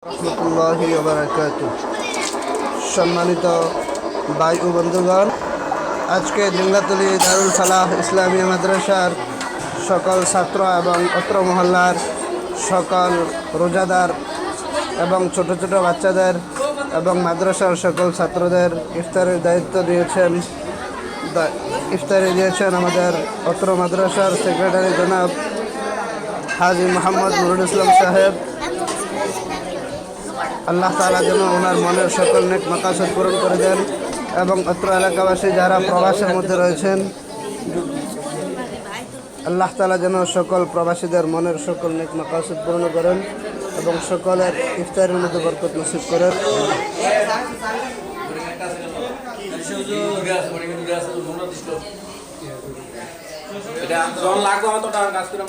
রহমতুল্লাহি ওয়া বারাকাতুহু। সম্মানিত ভাই ও বন্ধুগণ, আজকে জিংলাতলী দারুল ফালাহ ইসলামিয়া মাদ্রাসার সকল ছাত্র এবং অত্র মহল্লার সকল রোজাদার এবং ছোট ছোট বাচ্চাদের এবং মাদ্রাসার সকল ছাত্রদের ইফতারের দায়িত্ব ইফতারি দিয়েছেন আমাদের অত্র মাদ্রাসার সেক্রেটারি জনাব হাজি মোহাম্মদ নুরুল ইসলাম সাহেব। আল্লাহ তাআলা যেন ওনার মনের সকল নেক মাকাসদ পূরণ করে দেন এবং অত্র এলাকাবাসী যারা প্রবাসের মধ্যে রয়েছেন, আল্লাহ তাআলা যেন সকল প্রবাসীদের মনের সকল নেক মাকাসদ পূরণ করেন এবং সকলের ইফতারের মধ্যে বরকত নসিব করেন। এটা জন লাগবে আমার তো টাকা কাজ করে